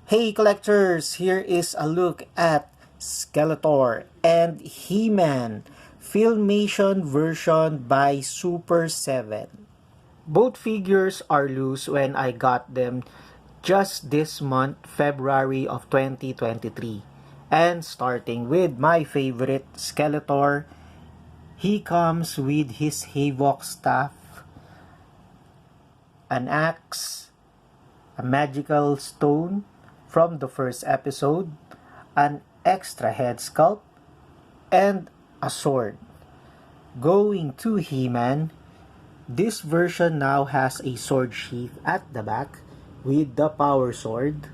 Hey collectors, here is a look at Skeletor and He-man Filmation version by Super7. Both figures are loose when I got them just this month, February of 2023. And starting with my favorite, Skeletor, he comes with his Havoc staff, an axe, a magical stone from the first episode, an extra head sculpt, and a sword. Going to He-man, this version now has a sword sheath at the back with the power sword,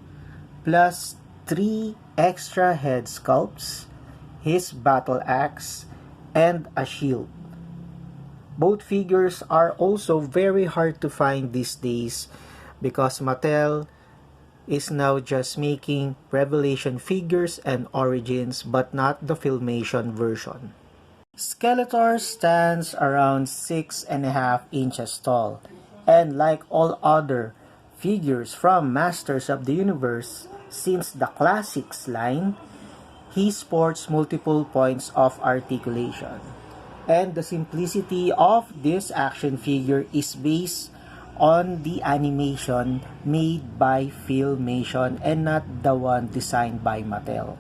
plus 3 extra head sculpts, his battle axe, and a shield. Both figures are also very hard to find these days because Mattel is now just making Revelation figures and Origins but not the Filmation version. Skeletor stands around 6.5 inches tall, and like all other figures from Masters of the Universe since the Classics line, he sports multiple points of articulation. And the simplicity of this action figure is based on the animation made by Filmation and not the one designed by Mattel.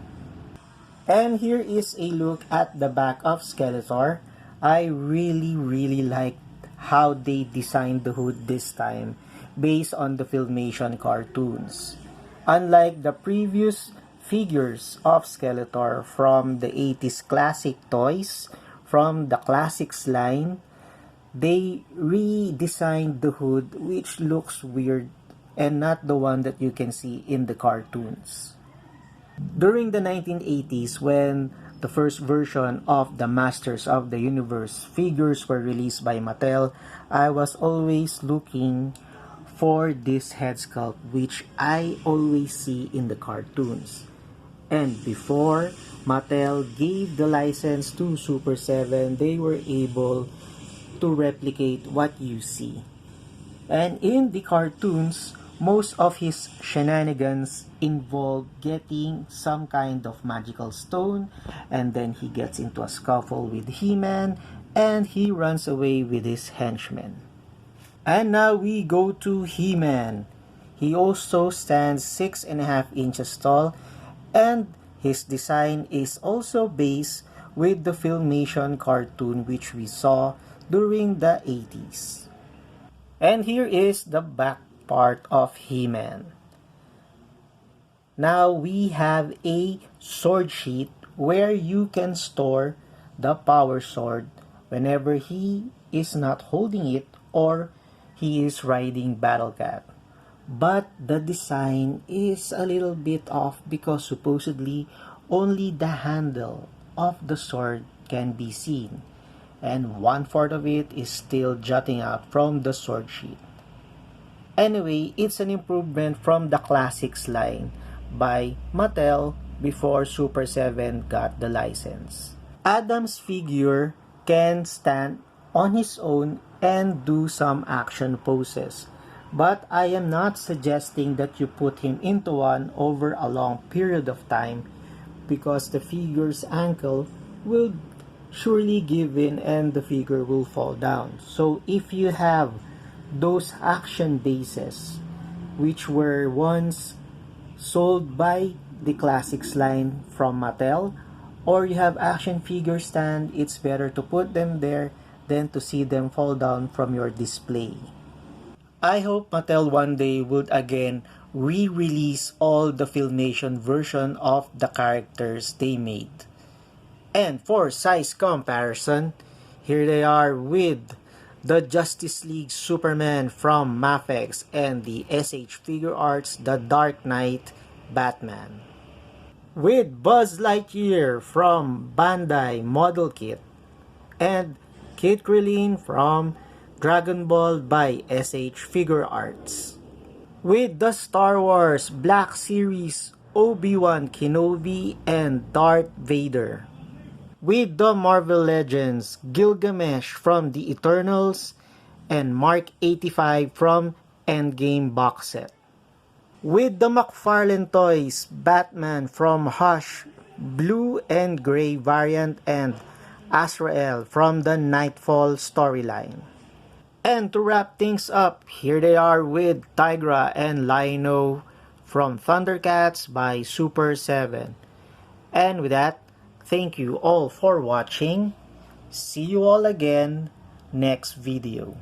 And here is a look at the back of Skeletor. I really like how they designed the hood this time based on the Filmation cartoons. Unlike the previous figures of Skeletor from the 80s classic toys, from the Classics line, they redesigned the hood which looks weird and not the one that you can see in the cartoons. During the 1980s, when the first version of the Masters of the Universe figures were released by Mattel, I was always looking for this head sculpt which I always see in the cartoons. And before Mattel gave the license to Super7, they were able to replicate what you see. And in the cartoons, most of his shenanigans involve getting some kind of magical stone, and then he gets into a scuffle with He-man, and he runs away with his henchmen. And now we go to He-man. He also stands 6.5 inches tall, and his design is also based with the Filmation cartoon which we saw during the 80s. And here is the back part of He-man. Now we have a sword sheet where you can store the power sword whenever he is not holding it or he is riding Battle Cat. But the design is a little bit off because supposedly only the handle of the sword can be seen, and 1/4 of it is still jutting out from the sword sheet. Anyway, it's an improvement from the Classics line by Mattel before Super7 got the license. Adam's figure can stand on his own and do some action poses, but I am not suggesting that you put him into one over a long period of time because the figure's ankle will surely give in and the figure will fall down. So if you have those action bases which were once sold by the Classics line from Mattel, or you have action figure stand, it's better to put them there than to see them fall down from your display. I hope Mattel one day would again re-release all the Filmation version of the characters they made. And for size comparison, here they are with the Justice League Superman from Mafex and the SH Figure Arts The Dark Knight Batman. With Buzz Lightyear from Bandai Model Kit and Kid Krillin from Dragon Ball by SH Figure Arts. With the Star Wars Black Series Obi-Wan Kenobi and Darth Vader. With the Marvel Legends Gilgamesh from the Eternals and Mark 85 from Endgame box set. With the McFarlane Toys, Batman from Hush, Blue and Gray variant, and Azrael from the Nightfall storyline. And to wrap things up, here they are with Tigra and Lino from Thundercats by Super7. And with that, thank you all for watching. See you all again next video.